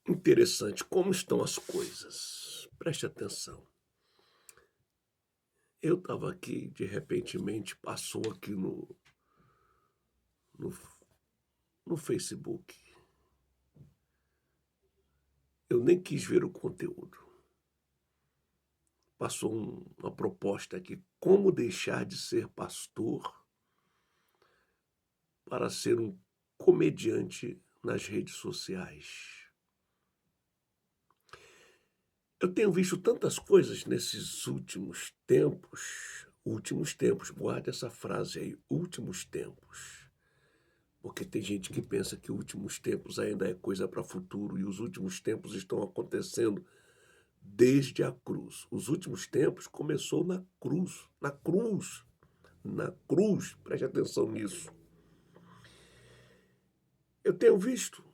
Interessante como estão as coisas. Preste atenção. Eu estava aqui, de repentemente, passou aqui no, no Facebook. Eu nem quis ver o conteúdo. Passou uma proposta aqui, como deixar de ser pastor para ser um comediante nas redes sociais. Eu tenho visto tantas coisas nesses últimos tempos, guarde essa frase aí, últimos tempos. Porque tem gente que pensa que últimos tempos ainda é coisa para futuro e os últimos tempos estão acontecendo desde a cruz. Os últimos tempos começou na cruz, preste atenção nisso. Eu tenho visto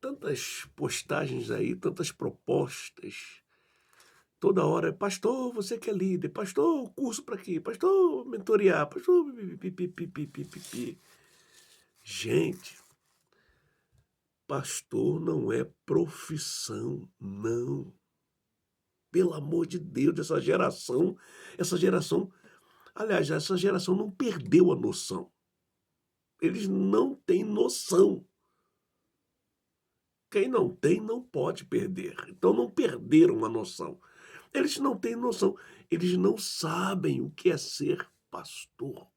tantas postagens aí, tantas propostas. Toda hora, pastor, você que é líder, pastor, curso para aqui, pastor, mentorear, pastor, pipipipipipipipi. Gente, pastor não é profissão, não. Pelo amor de Deus, aliás, essa geração não perdeu a noção. Eles não têm noção. Quem não tem, não pode perder. Então não perderam a noção. Eles não têm noção. Eles não sabem o que é ser pastor.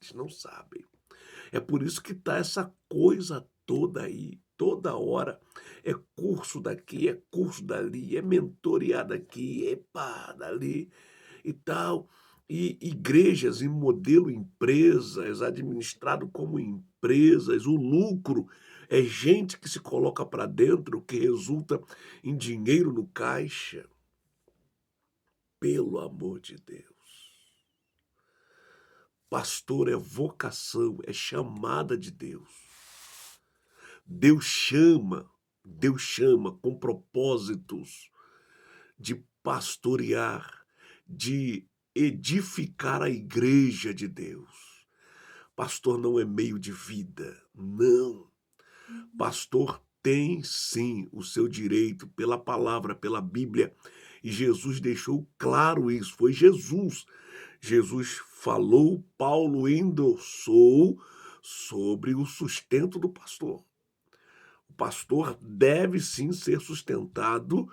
Eles não sabem. É por isso que está essa coisa toda aí, toda hora. É curso daqui, é curso dali, é mentorear daqui, epa, dali e tal. E igrejas em modelo empresas, administrado como empresas, o lucro é gente que se coloca para dentro, que resulta em dinheiro no caixa. Pelo amor de Deus. Pastor é vocação, é chamada de Deus. Deus chama com propósitos de pastorear, de edificar a igreja de Deus. Pastor não é meio de vida, não. Pastor tem sim o seu direito pela palavra, pela Bíblia, e Jesus deixou claro isso, foi Jesus. Jesus falou, Paulo endossou sobre o sustento do pastor. O pastor deve sim ser sustentado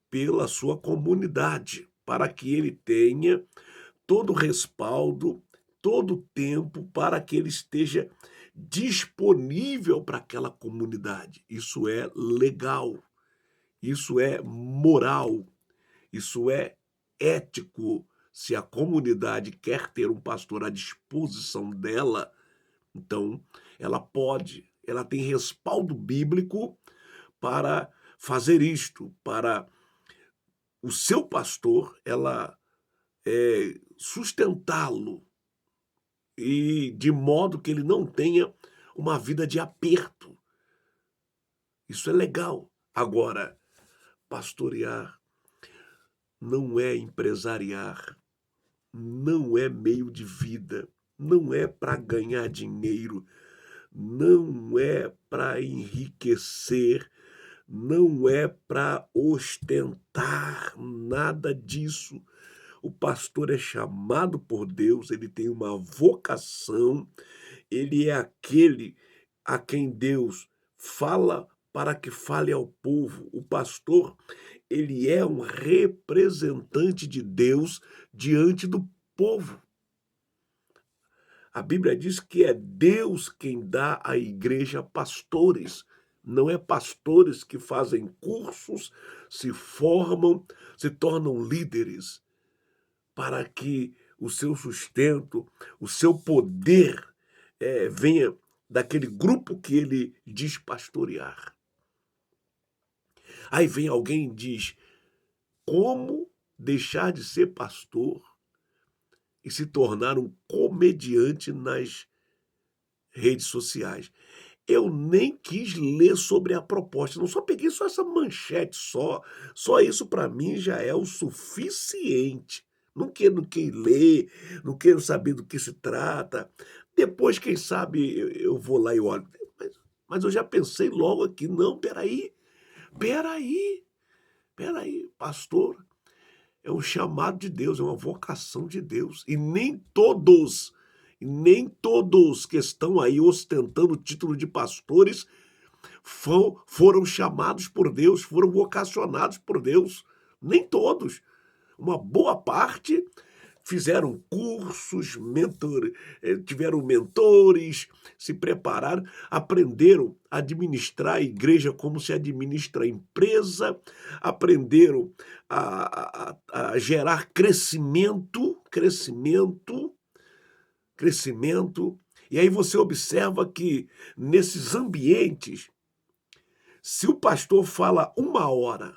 pela sua comunidade, para que ele tenha todo o respaldo, todo o tempo, para que ele esteja disponível para aquela comunidade. Isso é legal, isso é moral, isso é ético. Se a comunidade quer ter um pastor à disposição dela, então ela tem respaldo bíblico para fazer isto, para o seu pastor, ela sustentá-lo e de modo que ele não tenha uma vida de aperto. Isso é legal. Agora, pastorear não é empresariar, não é meio de vida, não é para ganhar dinheiro, não é para enriquecer, não é para ostentar, nada disso. O pastor é chamado por Deus, ele tem uma vocação, ele é aquele a quem Deus fala para que fale ao povo. O pastor, ele é um representante de Deus diante do povo. A Bíblia diz que é Deus quem dá à igreja pastores. Não é pastores que fazem cursos, se formam, se tornam líderes, para que o seu sustento, o seu poder venha daquele grupo que ele diz pastorear. Aí vem alguém e diz: como deixar de ser pastor e se tornar um comediante nas redes sociais? Eu nem quis ler sobre a proposta, não, só peguei só essa manchete só isso para mim já é o suficiente. Não quero ler, não quero saber do que se trata. Depois, quem sabe, eu vou lá e olho. Mas eu já pensei logo aqui, não, espera aí, Peraí, peraí, pastor, é um chamado de Deus, é uma vocação de Deus. E nem todos que estão aí ostentando o título de pastores foram chamados por Deus, foram vocacionados por Deus. Nem todos. Uma boa parte fizeram cursos, tiveram mentores, se prepararam, aprenderam a administrar a igreja como se administra a empresa, aprenderam a gerar crescimento, e aí você observa que nesses ambientes, se o pastor fala 1 hora,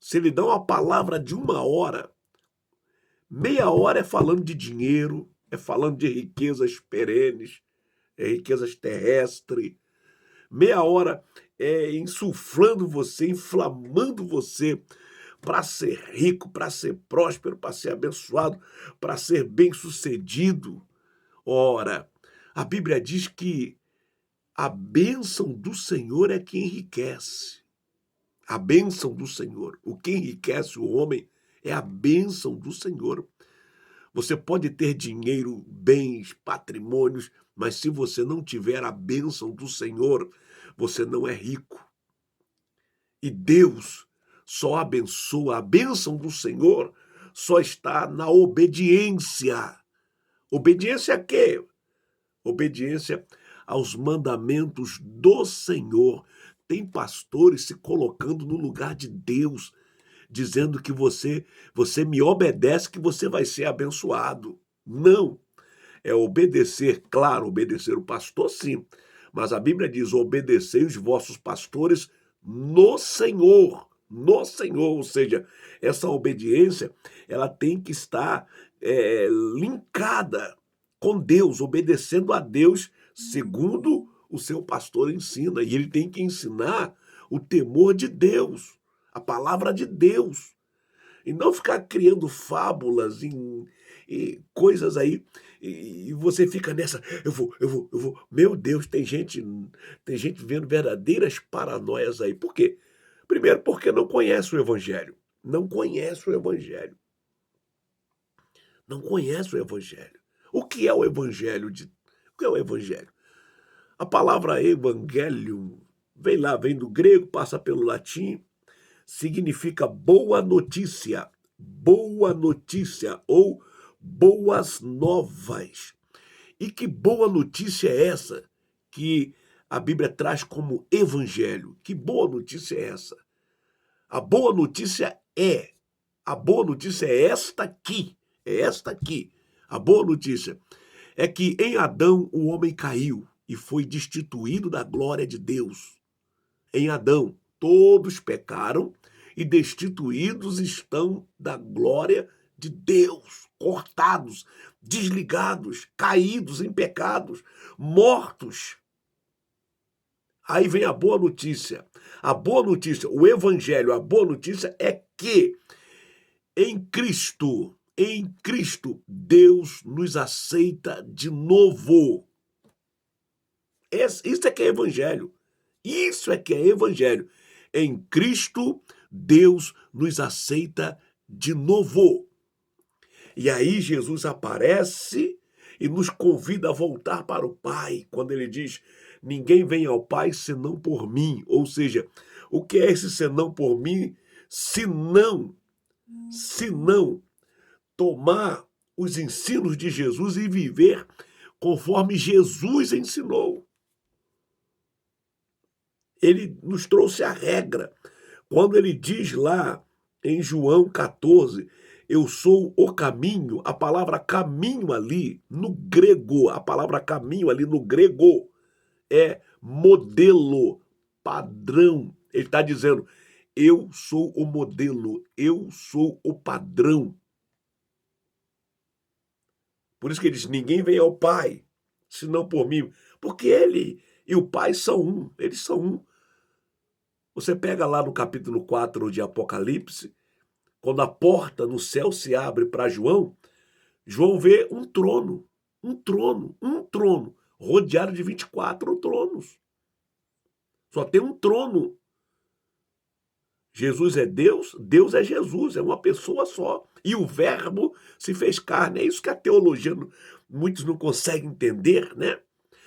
se ele dá uma palavra de 1 hora, meia hora é falando de dinheiro, é falando de riquezas perenes, riquezas terrestres. Meia hora é insuflando você, inflamando você para ser rico, para ser próspero, para ser abençoado, para ser bem-sucedido. Ora, a Bíblia diz que a bênção do Senhor é que enriquece. A bênção do Senhor. O que enriquece o homem é a bênção do Senhor. Você pode ter dinheiro, bens, patrimônios, mas se você não tiver a bênção do Senhor, você não é rico. E Deus só abençoa, a bênção do Senhor só está na obediência. Obediência a quê? Obediência aos mandamentos do Senhor. Tem pastores se colocando no lugar de Deus, dizendo que você me obedece que você vai ser abençoado. Não. É obedecer, claro, obedecer o pastor sim, mas a Bíblia diz, obedecei os vossos pastores no Senhor, ou seja, essa obediência, ela tem que estar linkada com Deus, obedecendo a Deus segundo o seu pastor ensina, e ele tem que ensinar o temor de Deus, a palavra de Deus, e não ficar criando fábulas e coisas aí, e você fica nessa, eu vou. Meu Deus, tem gente vendo verdadeiras paranoias aí. Por quê? Primeiro, porque não conhece o Evangelho. Não conhece o Evangelho. Não conhece o Evangelho. O que é o Evangelho? O que é o Evangelho? A palavra evangelium vem do grego, passa pelo latim, significa boa notícia ou boas novas. E que boa notícia é essa que a Bíblia traz como evangelho? Que boa notícia é essa? A boa notícia é esta aqui. A boa notícia é que em Adão o homem caiu e foi destituído da glória de Deus. Em Adão, todos pecaram e destituídos estão da glória de Deus, cortados, desligados, caídos em pecados, mortos. Aí vem a boa notícia. A boa notícia, o evangelho, a boa notícia é que em Cristo, Deus nos aceita de novo. Isso é que é evangelho. Isso é que é evangelho. Em Cristo, Deus nos aceita de novo. E aí Jesus aparece e nos convida a voltar para o Pai, quando ele diz, ninguém vem ao Pai senão por mim. Ou seja, o que é esse senão por mim? Se não tomar os ensinos de Jesus e viver conforme Jesus ensinou. Ele nos trouxe a regra. Quando ele diz lá em João 14, eu sou o caminho, a palavra caminho ali no grego, é modelo, padrão. Ele está dizendo, eu sou o modelo, eu sou o padrão. Por isso que ele diz, ninguém vem ao Pai, senão por mim. Porque ele e o Pai são um, eles são um. Você pega lá no capítulo 4 de Apocalipse, quando a porta no céu se abre para João, João vê um trono, rodeado de 24 tronos. Só tem um trono. Jesus é Deus, Deus é Jesus, é uma pessoa só. E o Verbo se fez carne. É isso que a teologia, muitos não conseguem entender, né?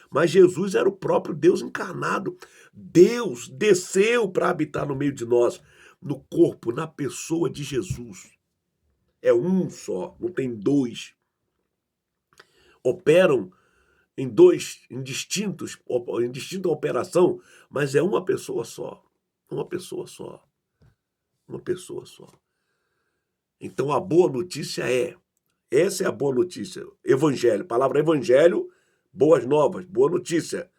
Mas Jesus era o próprio Deus encarnado. Deus desceu para habitar no meio de nós, no corpo, na pessoa de Jesus. É um só, não tem dois. Operam em dois, em distinta operação, mas é uma pessoa só. Uma pessoa só. Uma pessoa só. Então a boa notícia essa é a boa notícia. Evangelho, palavra evangelho, boas novas, boa notícia.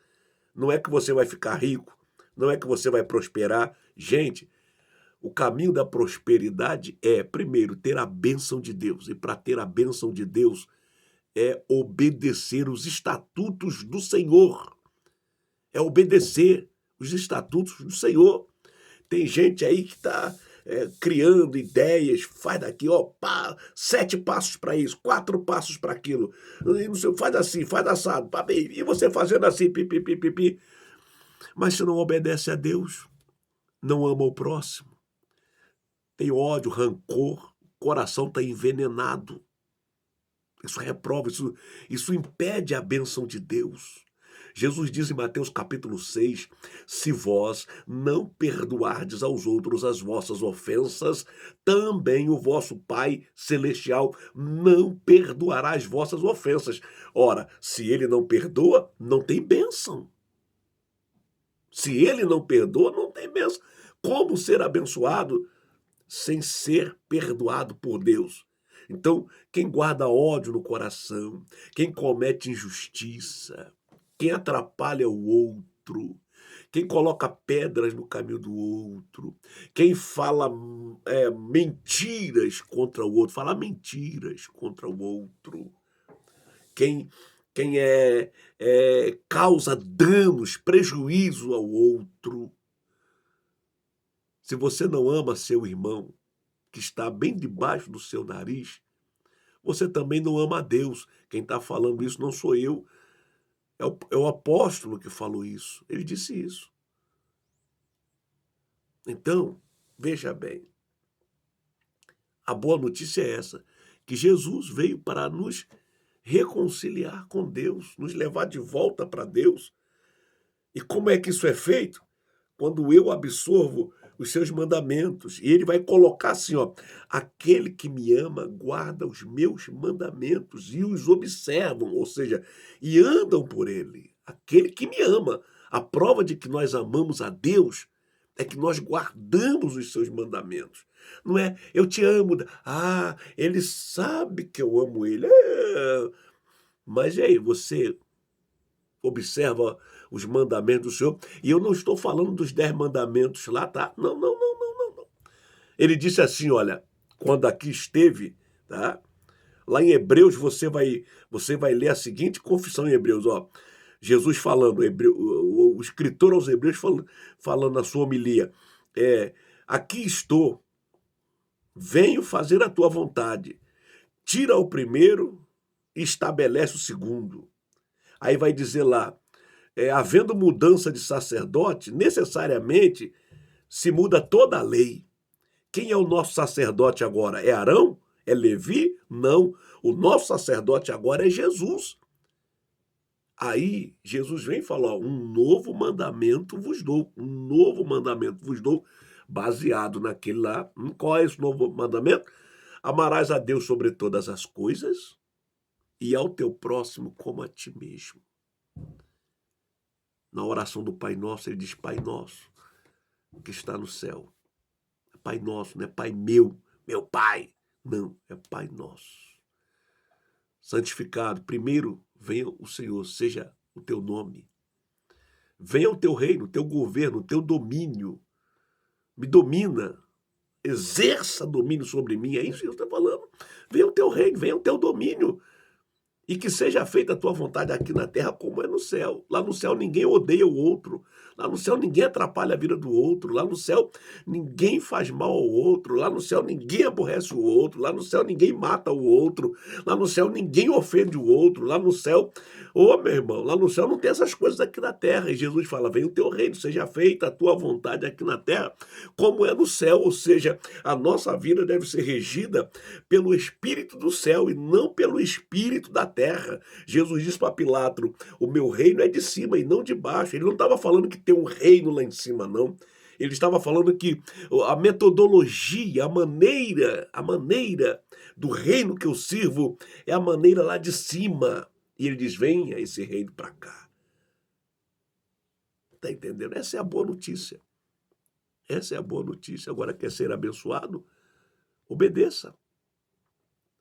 Não é que você vai ficar rico, não é que você vai prosperar. Gente, o caminho da prosperidade é, primeiro, ter a bênção de Deus. E para ter a bênção de Deus é obedecer os estatutos do Senhor. É obedecer os estatutos do Senhor. Tem gente aí que está criando ideias, faz daqui, ó, 7 passos para isso, 4 passos para aquilo. E não sei, faz assim, faz assado, e você fazendo assim, pipi. Mas se não obedece a Deus, não ama o próximo, tem ódio, rancor, o coração está envenenado. Isso reprova, isso impede a bênção de Deus. Jesus diz em Mateus capítulo 6, se vós não perdoardes aos outros as vossas ofensas, também o vosso Pai Celestial não perdoará as vossas ofensas. Ora, se ele não perdoa, não tem bênção. Se ele não perdoa, não tem bênção. Como ser abençoado sem ser perdoado por Deus? Então, quem guarda ódio no coração, quem comete injustiça, quem atrapalha o outro, quem coloca pedras no caminho do outro, quem fala mentiras contra o outro, fala mentiras contra o outro, quem causa danos, prejuízo ao outro. Se você não ama seu irmão, que está bem debaixo do seu nariz, você também não ama a Deus. Quem está falando isso não sou eu, é o apóstolo que falou isso. Ele disse isso. Então, veja bem, a boa notícia é essa, que Jesus veio para nos reconciliar com Deus, nos levar de volta para Deus. E como é que isso é feito? Quando eu absorvo os seus mandamentos. E ele vai colocar assim, ó, aquele que me ama guarda os meus mandamentos e os observam, ou seja, e andam por ele. Aquele que me ama. A prova de que nós amamos a Deus é que nós guardamos os seus mandamentos. Não é, eu te amo. Ele sabe que eu amo ele. Mas e aí, você observa os mandamentos do Senhor? E eu não estou falando dos 10 mandamentos lá, tá? Não. Ele disse assim, olha, quando aqui esteve, tá? Lá em Hebreus você vai ler a seguinte confissão em Hebreus, ó. Jesus falando, o escritor aos Hebreus falando na sua homilia, aqui estou, venho fazer a tua vontade, tira o primeiro e estabelece o segundo. Aí vai dizer lá, havendo mudança de sacerdote, necessariamente se muda toda a lei. Quem é o nosso sacerdote agora? É Arão? É Levi? Não. O nosso sacerdote agora é Jesus. Aí Jesus vem e fala, um novo mandamento vos dou. Um novo mandamento vos dou, baseado naquele lá. Qual é esse novo mandamento? Amarás a Deus sobre todas as coisas e ao teu próximo como a ti mesmo. Na oração do Pai Nosso, ele diz, Pai Nosso, que está no céu. Pai Nosso, não é Pai meu Pai. Não, é Pai Nosso. Santificado, primeiro venha o Senhor, seja o teu nome. Venha o teu reino, o teu governo, o teu domínio. Me domina, exerça domínio sobre mim. É isso que eu estou falando. Venha o teu reino, venha o teu domínio. E que seja feita a tua vontade aqui na terra como é no céu. Lá no céu ninguém odeia o outro. Lá no céu ninguém atrapalha a vida do outro, lá no céu ninguém faz mal ao outro, lá no céu ninguém aborrece o outro, lá no céu ninguém mata o outro, lá no céu ninguém ofende o outro, lá no céu, ô meu irmão, lá no céu não tem essas coisas aqui na terra. E Jesus fala: vem o teu reino, seja feita a tua vontade aqui na terra, como é no céu. Ou seja, a nossa vida deve ser regida pelo Espírito do céu e não pelo Espírito da terra. Jesus disse para Pilato: o meu reino é de cima e não de baixo. Ele não estava falando que tem um reino lá em cima, não. Ele estava falando que a metodologia, a maneira do reino que eu sirvo é a maneira lá de cima. E ele diz: venha esse reino para cá. Está entendendo? Essa é a boa notícia. Essa é a boa notícia. Agora, quer ser abençoado? Obedeça.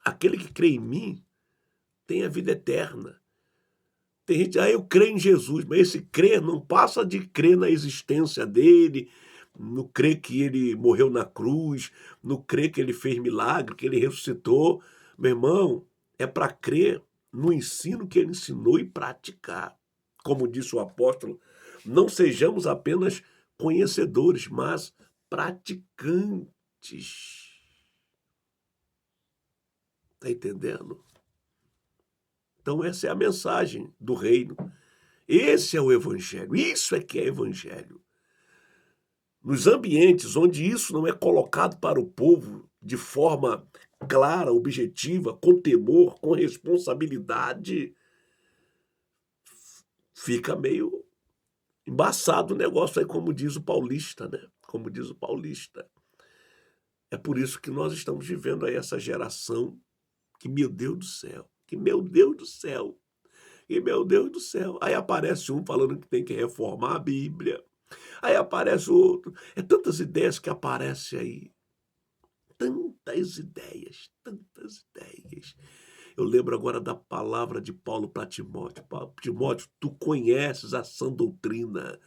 Aquele que crê em mim tem a vida eterna. Tem gente, eu creio em Jesus, mas esse crer não passa de crer na existência dele, no crer que ele morreu na cruz, no crer que ele fez milagre, que ele ressuscitou. Meu irmão, é para crer no ensino que ele ensinou e praticar. Como disse o apóstolo, não sejamos apenas conhecedores, mas praticantes. Está entendendo? Então essa é a mensagem do reino. Esse é o evangelho. Isso é que é evangelho. Nos ambientes onde isso não é colocado para o povo de forma clara, objetiva, com temor, com responsabilidade, fica meio embaçado o negócio aí, como diz o paulista, né? Como diz o paulista. É por isso que nós estamos vivendo aí essa geração que, meu Deus do céu, que meu Deus do céu, e meu Deus do céu. Aí aparece um falando que tem que reformar a Bíblia. Aí aparece outro. É tantas ideias que aparecem aí. Tantas ideias, tantas ideias. Eu lembro agora da palavra de Paulo para Timóteo. Timóteo, tu conheces a sã doutrina.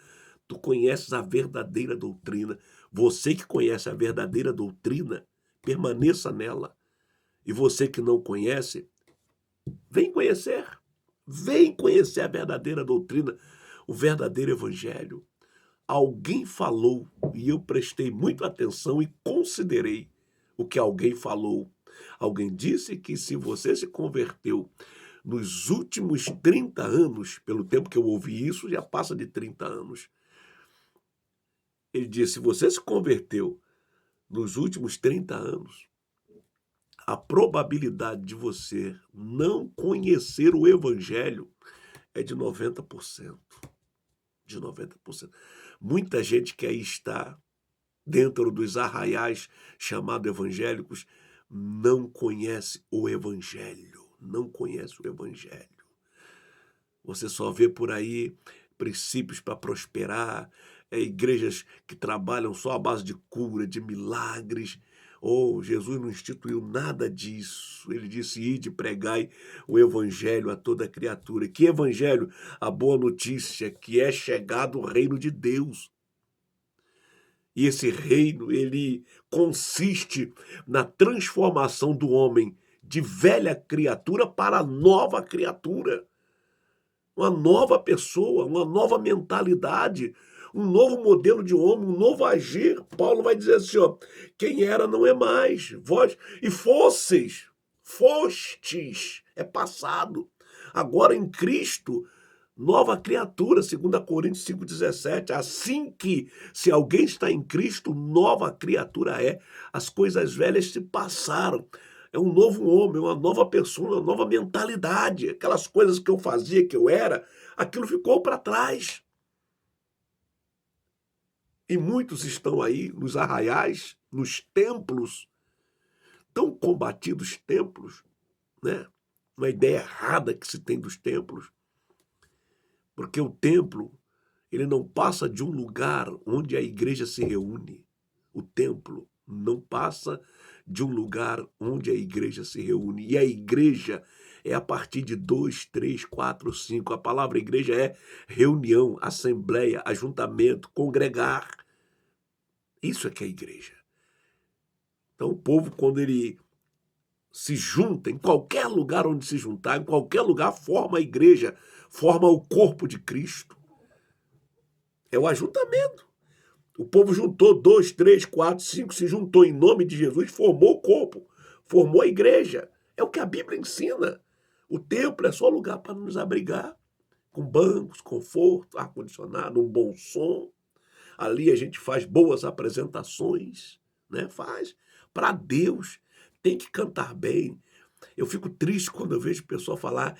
Tu conheces a verdadeira doutrina. Você que conhece a verdadeira doutrina, permaneça nela. E você que não conhece, vem conhecer. Vem conhecer a verdadeira doutrina, o verdadeiro evangelho. Alguém falou e eu prestei muita atenção e considerei o que alguém falou. Alguém disse que se você se converteu nos últimos 30 anos, pelo tempo que eu ouvi isso, já passa de 30 anos. Ele disse: se você se converteu nos últimos 30 anos, a probabilidade de você não conhecer o evangelho é de 90%. De 90%. Muita gente que aí está dentro dos arraiais chamados evangélicos não conhece o evangelho. Não conhece o evangelho. Você só vê por aí princípios para prosperar, igrejas que trabalham só à base de cura, de milagres. Jesus não instituiu nada disso. Ele disse: ide, pregai o evangelho a toda criatura. Que evangelho? A boa notícia que é chegado o reino de Deus. E esse reino, ele consiste na transformação do homem de velha criatura para nova criatura. Uma nova pessoa, uma nova mentalidade, um novo modelo de homem, um novo agir. Paulo vai dizer assim, quem era não é mais, vós, e fostes, é passado. Agora em Cristo, nova criatura, 2 Coríntios 5,17, assim que, se alguém está em Cristo, nova criatura é, as coisas velhas se passaram. É um novo homem, uma nova pessoa, uma nova mentalidade. Aquelas coisas que eu fazia, que eu era, aquilo ficou para trás. E muitos estão aí nos arraiais, nos templos, tão combatidos templos, né? Uma ideia errada que se tem dos templos. Porque o templo, ele não passa de um lugar onde a igreja se reúne. O templo não passa de um lugar onde a igreja se reúne. E a igreja é a partir de 2, 3, 4, 5. A palavra igreja é reunião, assembleia, ajuntamento, congregar. Isso é que é a igreja. Então o povo, quando ele se junta, em qualquer lugar onde se juntar, em qualquer lugar, forma a igreja, forma o corpo de Cristo. É o ajuntamento. O povo juntou 2, 3, 4, 5, se juntou em nome de Jesus, formou o corpo, formou a igreja. É o que a Bíblia ensina. O templo é só lugar para nos abrigar, com bancos, conforto, ar-condicionado, um bom som. Ali a gente faz boas apresentações, né? Faz. Para Deus, tem que cantar bem. Eu fico triste quando eu vejo o pessoal falar,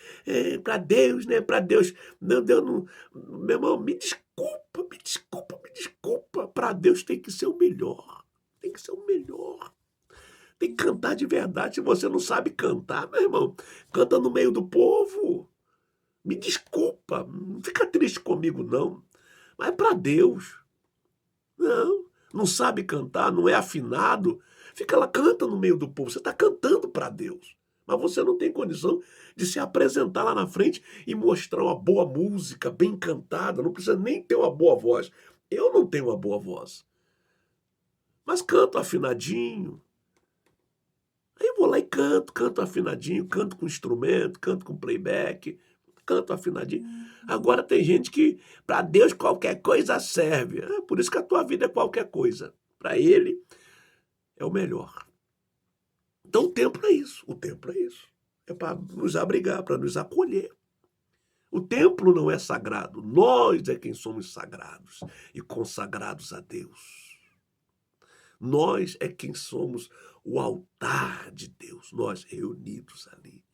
para Deus, né? Para Deus. Não, Deus não. Meu irmão, me desculpa, me desculpa, me desculpa. Para Deus tem que ser o melhor. Tem que ser o melhor. Tem que cantar de verdade. Se você não sabe cantar, meu irmão, canta no meio do povo. Me desculpa, não fica triste comigo, não. Mas é para Deus. Não, não sabe cantar, não é afinado. Fica lá, canta no meio do povo. Você está cantando para Deus. Mas você não tem condição de se apresentar lá na frente e mostrar uma boa música, bem cantada. Não precisa nem ter uma boa voz. Eu não tenho uma boa voz. Mas canto afinadinho. Aí eu vou lá e canto afinadinho, canto com instrumento, canto com playback, canto afinadinho. Agora tem gente que, para Deus, qualquer coisa serve. É por isso que a tua vida é qualquer coisa. Para Ele, é o melhor. Então o templo é isso. O templo é isso. É para nos abrigar, para nos acolher. O templo não é sagrado. Nós é quem somos sagrados e consagrados a Deus. Nós é quem somos o altar de Deus, nós reunidos ali.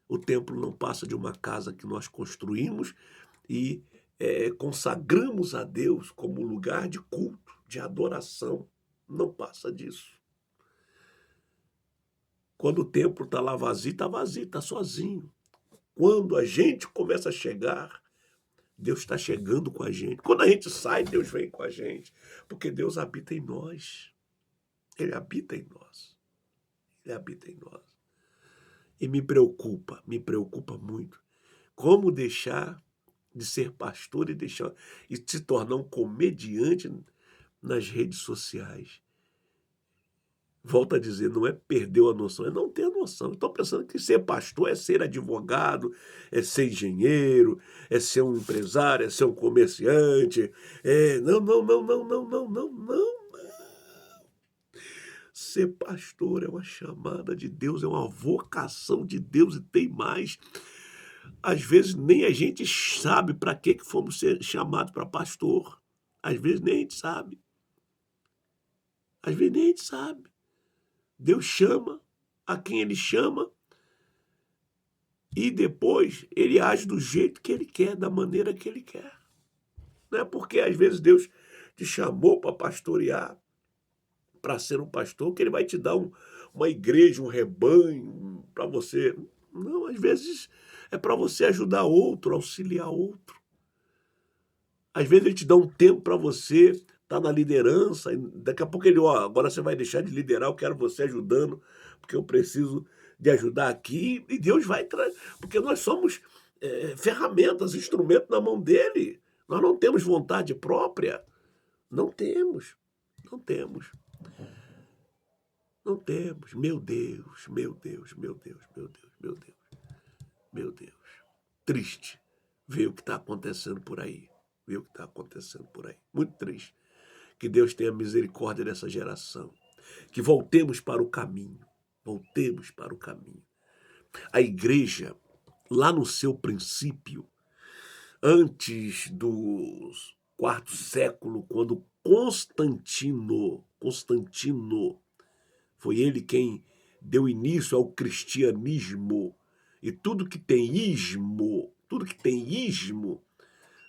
O templo não passa de uma casa que nós construímos e consagramos a Deus como lugar de culto, de adoração. Não passa disso. Quando o templo está lá vazio, está sozinho. Quando a gente começa a chegar, Deus está chegando com a gente. Quando a gente sai, Deus vem com a gente, porque Deus habita em nós. Ele habita em nós. Ele habita em nós. E me preocupa muito. Como deixar de ser pastor e se tornar um comediante nas redes sociais? Volto a dizer, não é perder a noção, é não ter a noção. Estou pensando que ser pastor é ser advogado, é ser engenheiro, é ser um empresário, é ser um comerciante. Não, não, não, não, não, não, não, não. Ser pastor é uma chamada de Deus, é uma vocação de Deus e tem mais. Às vezes nem a gente sabe para que fomos ser chamados para pastor. Às vezes nem a gente sabe. Às vezes nem a gente sabe. Deus chama a quem Ele chama e depois Ele age do jeito que Ele quer, da maneira que Ele quer. Não é porque às vezes Deus te chamou para pastorear, para ser um pastor, que Ele vai te dar uma igreja, um rebanho para você. Não, às vezes é para você ajudar outro, auxiliar outro. Às vezes Ele te dá um tempo para você estar na liderança, e daqui a pouco Ele, agora você vai deixar de liderar, eu quero você ajudando, porque eu preciso de ajudar aqui, e Deus vai trazer, porque nós somos ferramentas, instrumentos na mão dEle. Nós não temos vontade própria. Não temos. Não temos. Não temos. Meu Deus, meu Deus, meu Deus, meu Deus, meu Deus, meu Deus. Triste ver o que está acontecendo por aí. Ver o que está acontecendo por aí. Muito triste. Que Deus tenha misericórdia dessa geração. Que voltemos para o caminho. Voltemos para o caminho. A igreja, lá no seu princípio, antes do quarto século, quando Constantino, foi ele quem deu início ao cristianismo. E tudo que tem ismo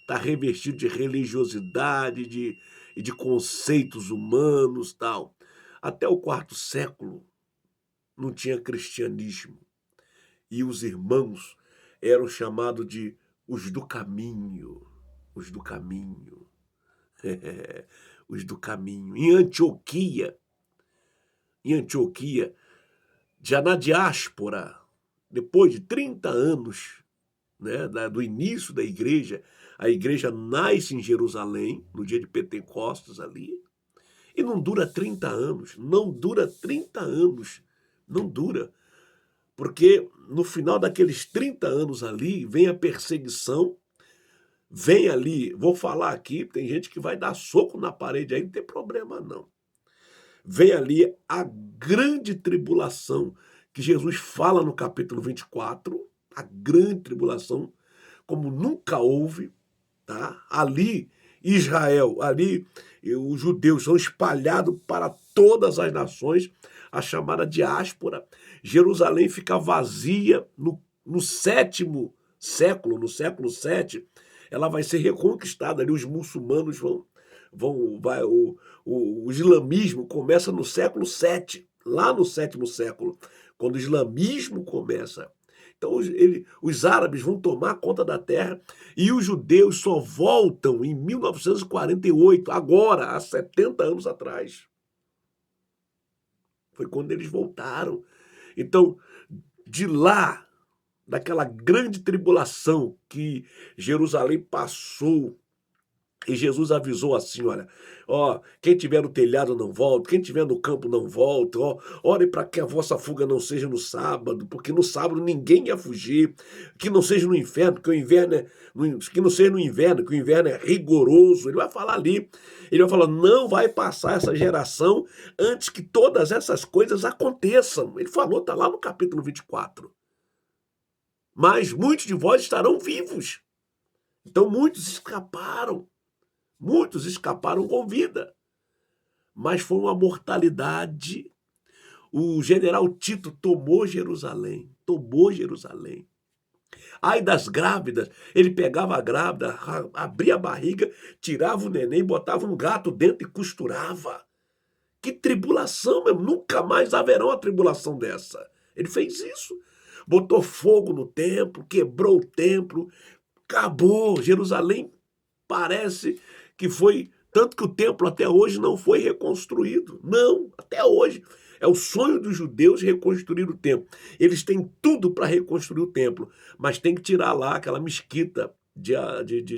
está revestido de religiosidade e de conceitos humanos, tal. Até o quarto século não tinha cristianismo. E os irmãos eram chamados de os do caminho. Os do caminho. Os do caminho. Em Antioquia, já na diáspora, depois de 30 anos, né, do início da igreja, a igreja nasce em Jerusalém, no dia de Pentecostes ali, e não dura 30 anos, não dura, porque no final daqueles 30 anos ali, vem a perseguição, Vem ali, vou falar aqui, tem gente que vai dar soco na parede aí, não tem problema não. Vem ali a grande tribulação que Jesus fala no capítulo 24, a grande tribulação, como nunca houve, tá? Ali, Israel, ali os judeus são espalhados para todas as nações, a chamada diáspora. Jerusalém fica vazia no sétimo século, no século 7, ela vai ser reconquistada ali, os muçulmanos o islamismo começa no século 7, lá no sétimo século, quando o islamismo começa. Então os árabes vão tomar conta da terra e os judeus só voltam em 1948, agora, há 70 anos atrás. Foi quando eles voltaram. Então, de lá, daquela grande tribulação que Jerusalém passou, e Jesus avisou assim, olha, ó, quem tiver no telhado não volta, quem tiver no campo não volta, ó, ore para que a vossa fuga não seja no sábado, porque no sábado ninguém ia fugir, que não seja no inferno, porque o inverno que não seja no inverno, que o inverno é rigoroso. Ele vai falar ali, ele vai falar, não vai passar essa geração antes que todas essas coisas aconteçam. Ele falou, está lá no capítulo 24. Mas muitos de vós estarão vivos. Então muitos escaparam com vida, mas foi uma mortalidade. O general Tito tomou Jerusalém, Ai das grávidas, ele pegava a grávida, abria a barriga, tirava o neném, botava um gato dentro e costurava. Que tribulação, meu, nunca mais haverá uma tribulação dessa. Ele fez isso, botou fogo no templo, quebrou o templo, acabou. Jerusalém parece que foi, tanto que o templo até hoje não foi reconstruído. Não, até hoje. É o sonho dos judeus reconstruir o templo. Eles têm tudo para reconstruir o templo, mas tem que tirar lá aquela mesquita de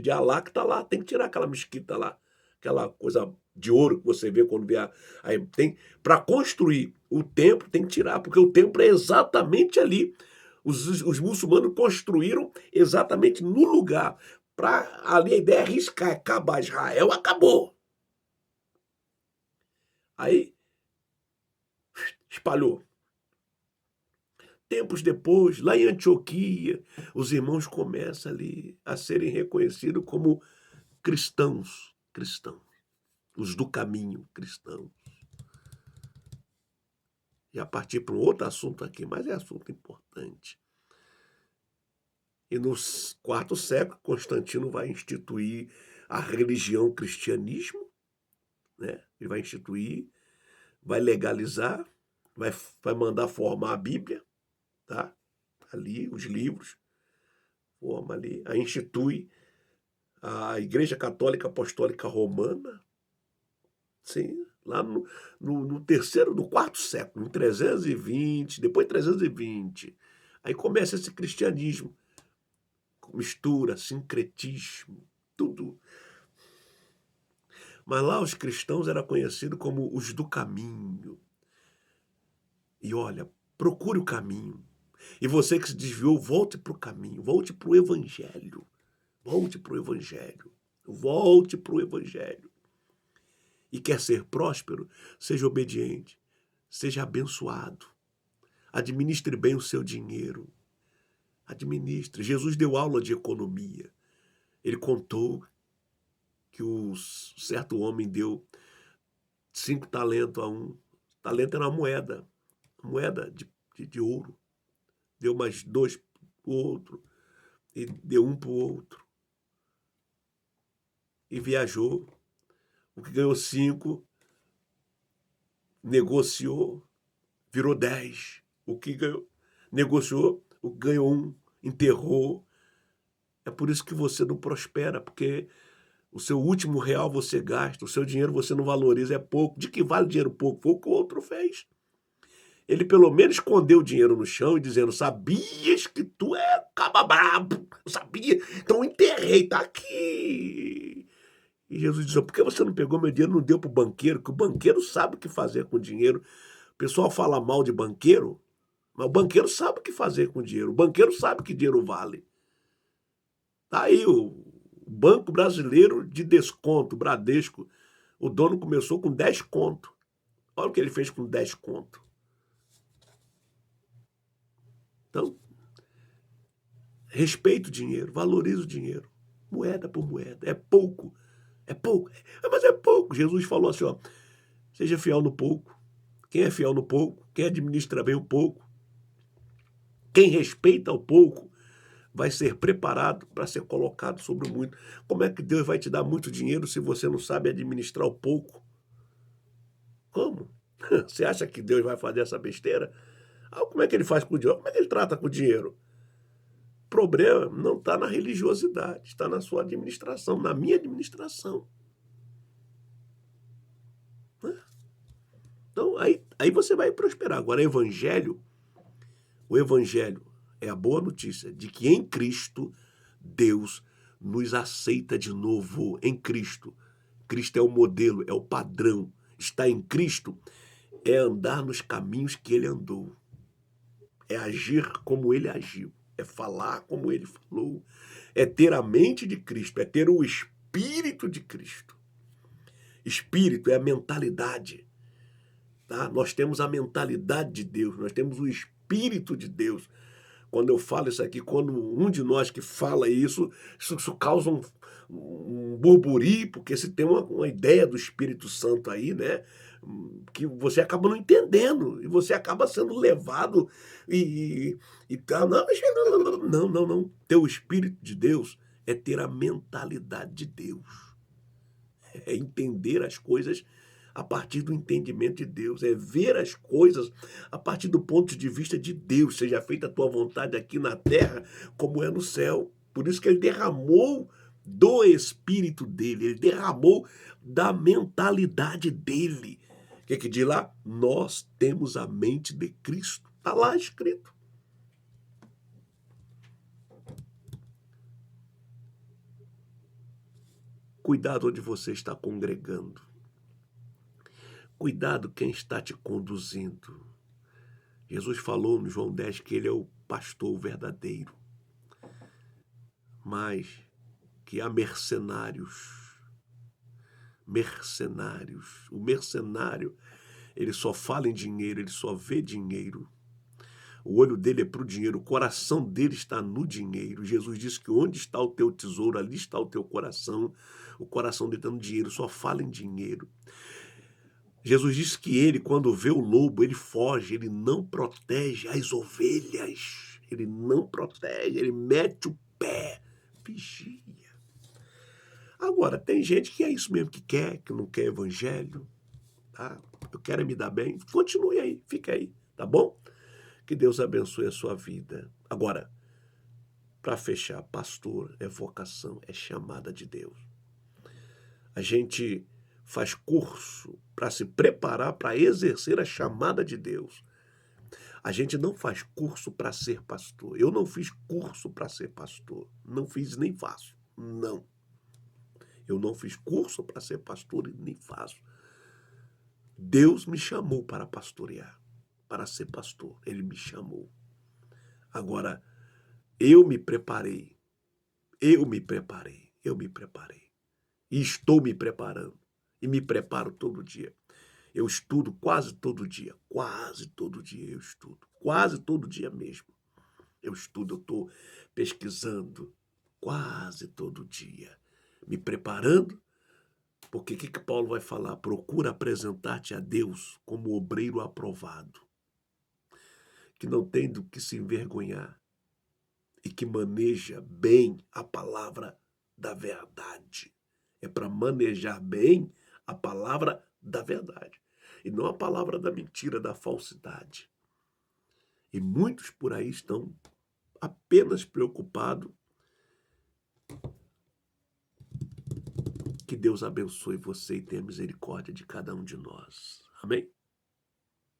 Alá que está lá. Tem que tirar aquela mesquita lá, aquela coisa de ouro que você vê quando vê aí tem para construir o templo, tem que tirar, porque o templo é exatamente ali. Os muçulmanos construíram exatamente no lugar. Para ali a ideia é arriscar, acabar Israel, acabou. Aí espalhou. Tempos depois, lá em Antioquia, os irmãos começam ali a serem reconhecidos como cristãos, os do caminho cristãos. E a partir para um outro assunto aqui, mas é assunto importante. E no quarto século, Constantino vai instituir a religião cristianismo, né? Ele vai instituir, vai legalizar, vai mandar formar a Bíblia, tá? Ali, os livros, forma ali, aí institui a Igreja Católica Apostólica Romana, sim, lá no quarto século, em 320, depois de 320, aí começa esse cristianismo, mistura, sincretismo, tudo. Mas lá os cristãos eram conhecidos como os do caminho. E olha, procure o caminho. E você que se desviou, volte para o caminho, volte para o evangelho. Volte para o evangelho. Volte para o evangelho. E quer ser próspero? Seja obediente. Seja abençoado. Administre bem o seu dinheiro. Administre. Jesus deu aula de economia. Ele contou que um certo homem deu 5 talentos a um. Talento era uma moeda de ouro. Deu mais 2 para o outro. E deu 1 para o outro. E viajou. O que ganhou 5, negociou, virou 10. O que ganhou, negociou, o que ganhou 1, enterrou. É por isso que você não prospera, porque o seu último real você gasta, o seu dinheiro você não valoriza, é pouco. De que vale dinheiro pouco? Foi o que o outro fez. Ele pelo menos escondeu o dinheiro no chão e dizendo, sabias que tu é caba brabo? Eu sabia, então eu enterrei, tá aqui. E Jesus diz, por que você não pegou meu dinheiro e não deu para o banqueiro? Que o banqueiro sabe o que fazer com o dinheiro. O pessoal fala mal de banqueiro, mas o banqueiro sabe o que fazer com o dinheiro. O banqueiro sabe que dinheiro vale. Tá aí Banco Brasileiro de Desconto, Bradesco, o dono começou com 10 conto. Olha o que ele fez com 10 conto. Então, respeita o dinheiro, valoriza o dinheiro. Moeda por moeda. É pouco. É pouco. Mas é pouco. Jesus falou assim, ó, seja fiel no pouco. Quem é fiel no pouco, quem administra bem o pouco, quem respeita o pouco, vai ser preparado para ser colocado sobre o muito. Como é que Deus vai te dar muito dinheiro se você não sabe administrar o pouco? Como? Você acha que Deus vai fazer essa besteira? Como é que ele faz com o dinheiro? Como é que ele trata com o dinheiro? O problema não está na religiosidade, está na sua administração, na minha administração. Né? Então, aí você vai prosperar. Agora, o evangelho é a boa notícia de que em Cristo, Deus nos aceita de novo. Em Cristo. Cristo é o modelo, é o padrão. Estar em Cristo é andar nos caminhos que ele andou. É agir como ele agiu. É falar como ele falou. É ter a mente de Cristo. É ter o Espírito de Cristo. Espírito é a mentalidade. Tá? Nós temos a mentalidade de Deus. Nós temos o Espírito de Deus. Quando eu falo isso aqui, quando um de nós que fala isso causa um burburi, porque se tem uma ideia do Espírito Santo aí, né? Que você acaba não entendendo, e você acaba sendo levado e tá, não. Ter o Espírito de Deus é ter a mentalidade de Deus, é entender as coisas a partir do entendimento de Deus, é ver as coisas a partir do ponto de vista de Deus, seja feita a tua vontade aqui na terra como é no céu. Por isso que ele derramou do Espírito dele, ele derramou da mentalidade dele. O que diz lá? Nós temos a mente de Cristo. Está lá escrito. Cuidado onde você está congregando. Cuidado quem está te conduzindo. Jesus falou no João 10 que ele é o pastor verdadeiro, mas que há mercenários. Mercenários. O mercenário, ele só fala em dinheiro, ele só vê dinheiro. O olho dele é para o dinheiro, o coração dele está no dinheiro. Jesus disse que onde está o teu tesouro, ali está o teu coração. O coração dele está no dinheiro, só fala em dinheiro. Jesus disse que ele, quando vê o lobo, ele foge, ele não protege as ovelhas. Ele não protege, ele mete o pé, vigia. Agora, tem gente que é isso mesmo que não quer evangelho. Tá? Eu quero me dar bem. Continue aí, fica aí, tá bom? Que Deus abençoe a sua vida. Agora, para fechar, pastor é vocação, é chamada de Deus. A gente faz curso para se preparar para exercer a chamada de Deus. A gente não faz curso para ser pastor. Eu não fiz curso para ser pastor. Não fiz nem faço. Não. Eu não fiz curso para ser pastor e nem faço. Deus me chamou para pastorear, para ser pastor. Ele me chamou. Agora, eu me preparei. E estou me preparando. E me preparo todo dia. Eu estudo quase todo dia. Quase todo dia eu estudo. Quase todo dia mesmo. Eu estudo, eu estou pesquisando quase todo dia. Me preparando, porque o que Paulo vai falar? Procura apresentar-te a Deus como obreiro aprovado, que não tem do que se envergonhar e que maneja bem a palavra da verdade. É para manejar bem a palavra da verdade e não a palavra da mentira, da falsidade. E muitos por aí estão apenas preocupados. Que Deus abençoe você e tenha misericórdia de cada um de nós. Amém?